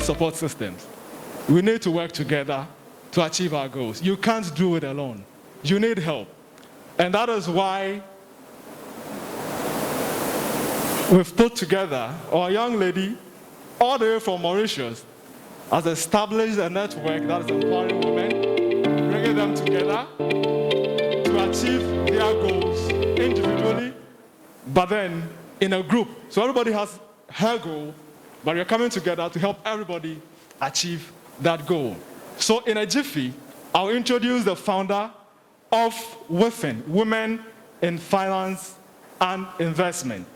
need support systems. We need to work together to achieve our goals. You can't do it alone. You need help. And that is why we've put together our young lady, all the way from Mauritius, has established a network that is empowering women, bringing them together to achieve their goals individually, but then in a group. So everybody has her goal, but we're coming together to help everybody achieve that goal. So in a jiffy, I'll introduce the founder of WIFIN, Women in Finance and Investment.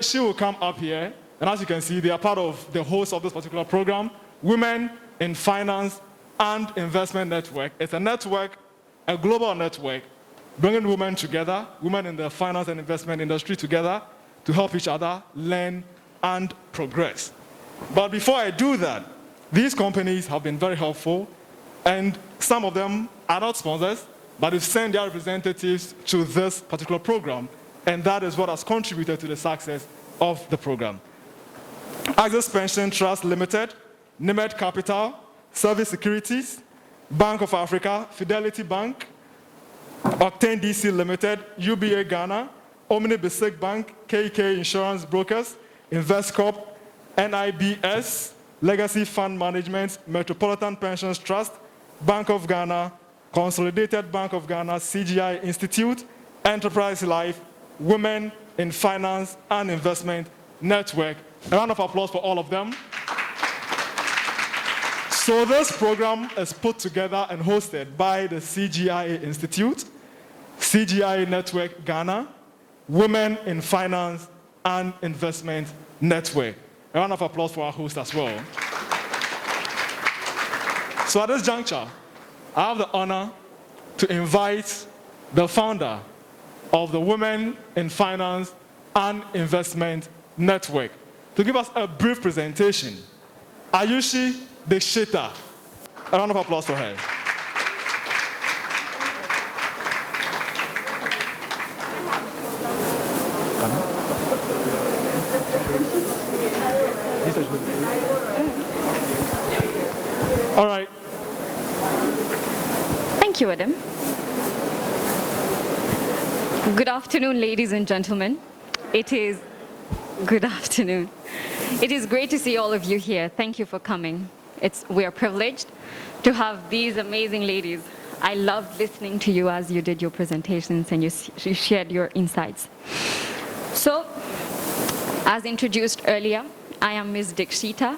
She will come up here, and as you can see, they are part of the host of this particular program, Women in Finance and Investment Network. It's a network, a global network, bringing women together, women in the finance and investment industry together to help each other learn and progress. But before I do that, these companies have been very helpful, and some of them are not sponsors, but they've sent their representatives to this particular program, and that is what has contributed to the success of the program. Access Pension Trust Limited, Nimed Capital, Service Securities, Bank of Africa, Fidelity Bank, Octane DC Limited, UBA Ghana, 𝗚𝒵𝒃𝒂𝒏𝒄𝒆 Bank, KK Insurance Brokers, InvestCorp, NIBS, Legacy Fund Management, Metropolitan Pensions Trust, Bank of Ghana, Consolidated Bank of Ghana, CGIA Institute, Enterprise Life, Women in Finance and Investment Network. A round of applause for all of them. So this program is put together and hosted by the CGIA Institute, CGIA Network Ghana, Women in Finance and Investment Network. A round of applause for our host as well. So at this juncture, I have the honor to invite the founder of the Women in Finance and Investment Network to give us a brief presentation. 𝗏𝒊𝒏𝒂𝒏𝒄𝒆 Dikshita. A round of applause for her. All right. Thank you, Adam. Good afternoon, ladies and gentlemen. Good afternoon. It is great to see all of you here. Thank you for coming. We are privileged to have these amazing ladies. I loved listening to you as you did your presentations and you shared your insights. So, as introduced earlier, I am Ms. Dikshita,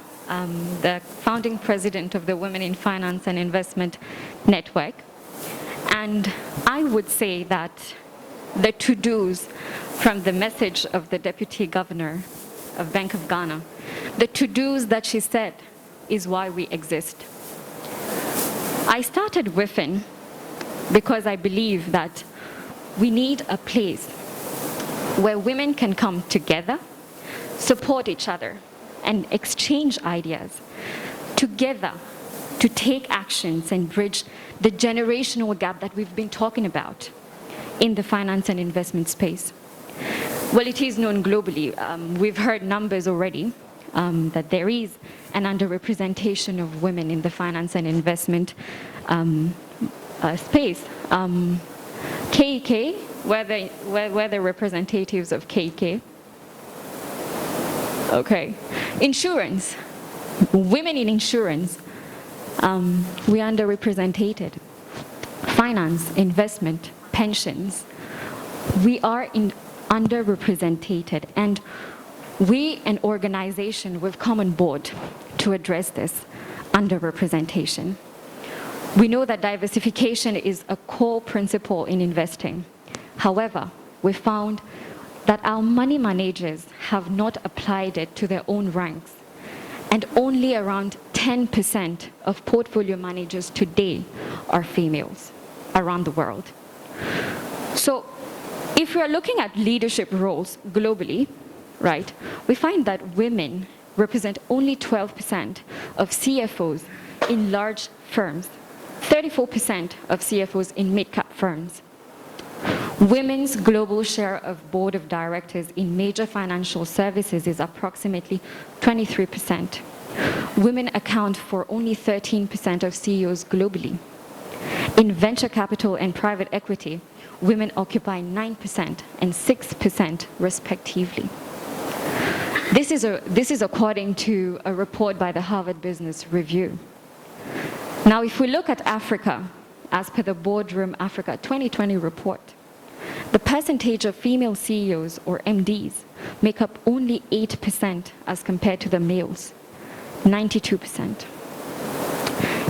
the founding president of the Women in Finance and Investment Network. And I would say that the to-dos from the message of the Deputy Governor of Bank of Ghana, the to-dos that she said is why we exist. I started WIFIN because I believe that we need a place where women can come together, support each other, and exchange ideas together to take actions and bridge the generational gap that we've been talking about in the finance and investment space. Well, it is known globally. We've heard numbers already that there is an underrepresentation of women in the finance and investment space. KK, where the representatives of KK. Okay. Insurance. Women in insurance, we are underrepresented. Finance, investment, pensions, we are underrepresented, and we, an organization, we've come on board to address this underrepresentation. We know that diversification is a core principle in investing. However, we found that our money managers have not applied it to their own ranks, and only around 10% of portfolio managers today are females around the world. So if we are looking at leadership roles globally, right, we find that women represent only 12% of CFOs in large firms, 34% of CFOs in mid-cap firms. Women's global share of board of directors in major financial services is approximately 23%. Women account for only 13% of CEOs globally. In venture capital and private equity, women occupy 9% and 6% respectively. This is according to a report by the Harvard Business Review. Now, if we look at Africa, as per the Boardroom Africa 2020 report, the percentage of female CEOs, or MDs, make up only 8% as compared to the males, 92%.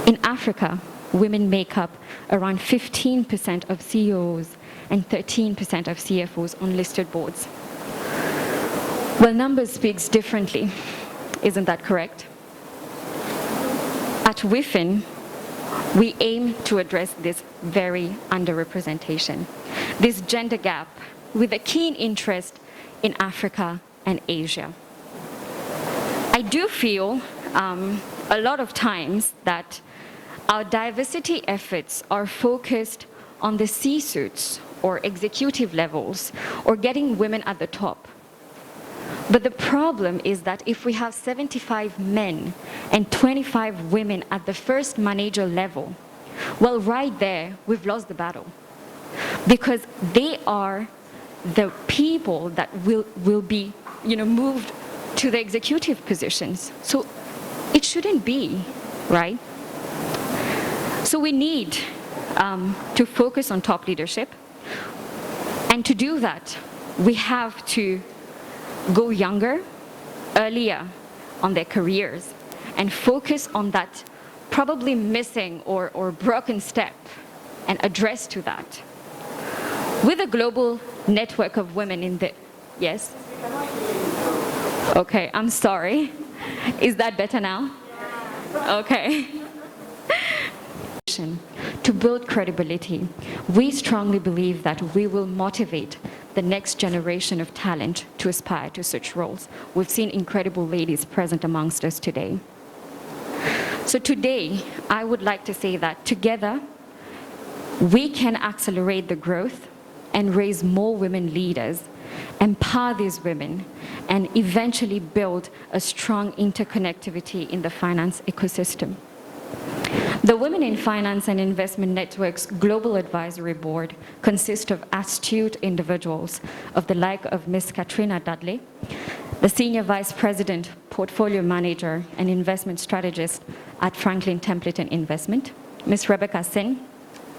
In Africa, women make up around 15% of CEOs and 13% of CFOs on listed boards. Well, numbers speaks differently. Isn't that correct? At WIFIN, we aim to address this very underrepresentation, this gender gap, with a keen interest in Africa and Asia. I do feel a lot of times that our diversity efforts are focused on the C-suites or executive levels or getting women at the top. But the problem is that if we have 75 men and 25 women at the first manager level, well, right there, we've lost the battle. Because they are the people that will be, moved to the executive positions. So it shouldn't be, right? So we need to focus on top leadership. And to do that, we have to go younger, earlier on their careers, and focus on that probably missing or broken step and address to that. With a global network of women in the... Yes? Okay, I'm sorry. Is that better now? Okay. To build credibility, we strongly believe that we will motivate the next generation of talent to aspire to such roles. We've seen incredible ladies present amongst us today. So today, I would like to say that together, we can accelerate the growth and raise more women leaders, empower these women, and eventually build a strong interconnectivity in the finance ecosystem. The Women in Finance and Investment Network's Global Advisory Board consists of astute individuals of the like of Ms. Katrina Dudley, the Senior Vice President, Portfolio Manager and Investment Strategist at Franklin Templeton Investment, Ms. Rebecca Sin,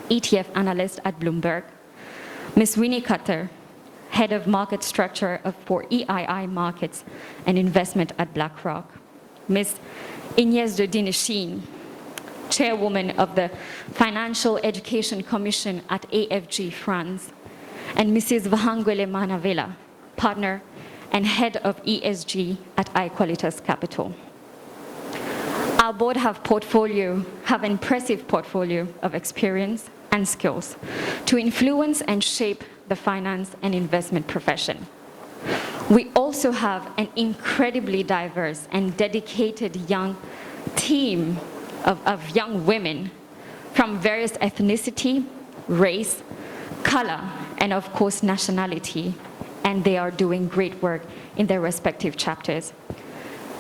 ETF Analyst at Bloomberg, Ms. Winnie Cutter, Head of Market Structure for EII Markets and Investment at BlackRock, Ms. Inès de Dinechine, Chairwoman of the Financial Education Commission at AFG France, and Mrs. Vahangwele Manavela, Partner and Head of ESG at iQualitas Capital. Our board have impressive portfolio of experience and skills to influence and shape the finance and investment profession. We also have an incredibly diverse and dedicated young team of young women from various ethnicity, race, color, and of course nationality, and they are doing great work in their respective chapters.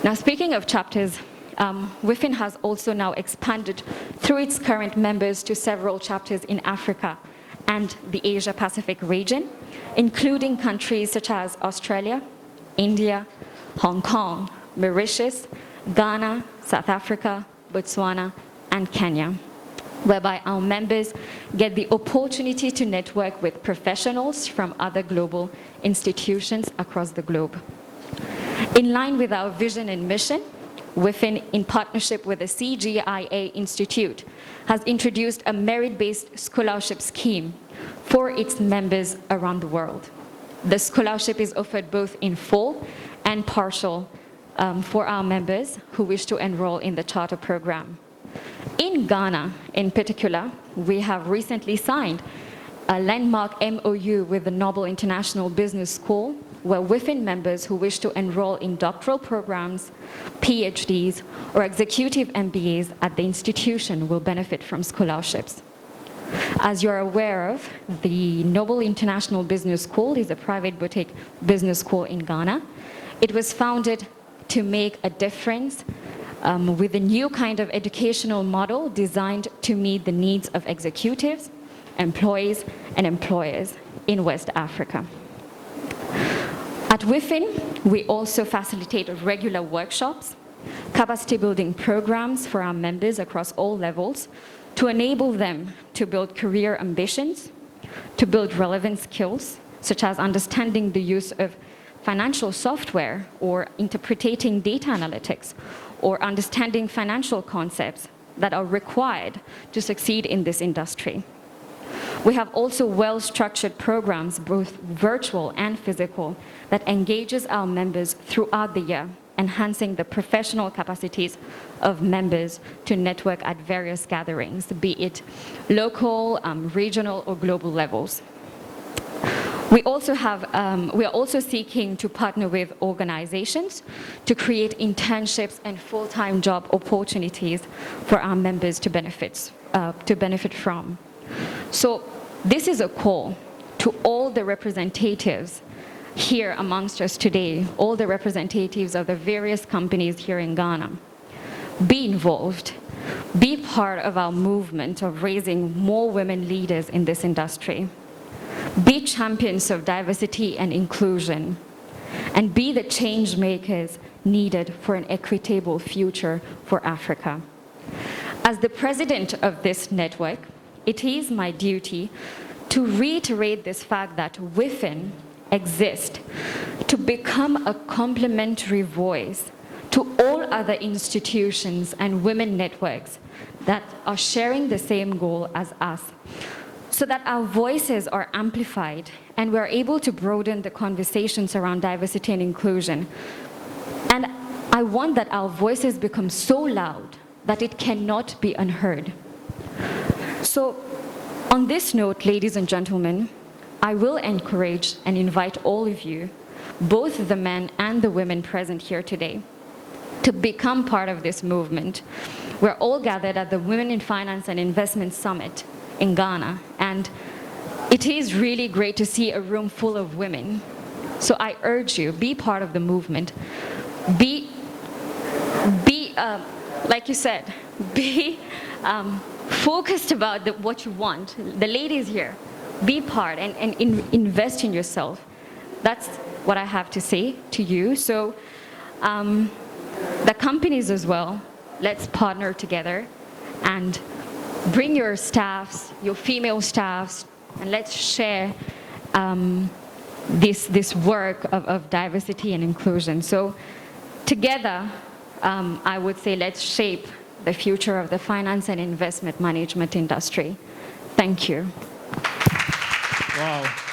Now, speaking of chapters, WIFIN has also now expanded through its current members to several chapters in Africa and the Asia-Pacific region, including countries such as Australia, India, Hong Kong, Mauritius, Ghana, South Africa, Botswana, and Kenya, whereby our members get the opportunity to network with professionals from other global institutions across the globe. In line with our vision and mission, WIFIN, in partnership with the CGIA Institute, has introduced a merit-based scholarship scheme for its members around the world. The scholarship is offered both in full and partial for our members who wish to enroll in the charter program. In Ghana, in particular, we have recently signed a landmark MOU with the Noble International Business School, where WIFIN members who wish to enroll in doctoral programs, PhDs, or executive MBAs at the institution will benefit from scholarships. As you're aware of, the Noble International Business School is a private boutique business school in Ghana. It was founded to make a difference with a new kind of educational model designed to meet the needs of executives, employees, and employers in West Africa. At WIFIN, we also facilitate regular workshops, capacity building programs for our members across all levels to enable them to build career ambitions, to build relevant skills, such as understanding the use of financial software or interpreting data analytics, or understanding financial concepts that are required to succeed in this industry. We have also well-structured programs, both virtual and physical, that engages our members throughout the year, enhancing the professional capacities of members to network at various gatherings, be it local, regional, or global levels. We are also seeking to partner with organizations to create internships and full-time job opportunities for our members to benefit from. So this is a call to all the representatives here amongst us today, all the representatives of the various companies here in Ghana. Be involved. Be part of our movement of raising more women leaders in this industry. Be champions of diversity and inclusion, and be the change makers needed for an equitable future for Africa. As the president of this network, it is my duty to reiterate this fact that WIFIN exists to become a complementary voice to all other institutions and women networks that are sharing the same goal as us, so that our voices are amplified and we're able to broaden the conversations around diversity and inclusion. And I want that our voices become so loud that it cannot be unheard. So on this note, ladies and gentlemen, I will encourage and invite all of you, both the men and the women present here today, to become part of this movement. We're all gathered at the Women in Finance and Investment Summit in Ghana, and it is really great to see a room full of women. So I urge you, be part of the movement. Like you said, be focused about what you want. The ladies here, be part and invest in yourself. That's what I have to say to you. So the companies as well, let's partner together and bring your staffs, your female staffs, and let's share this work of diversity and inclusion. So together, I would say let's shape the future of the finance and investment management industry. Thank you. Wow.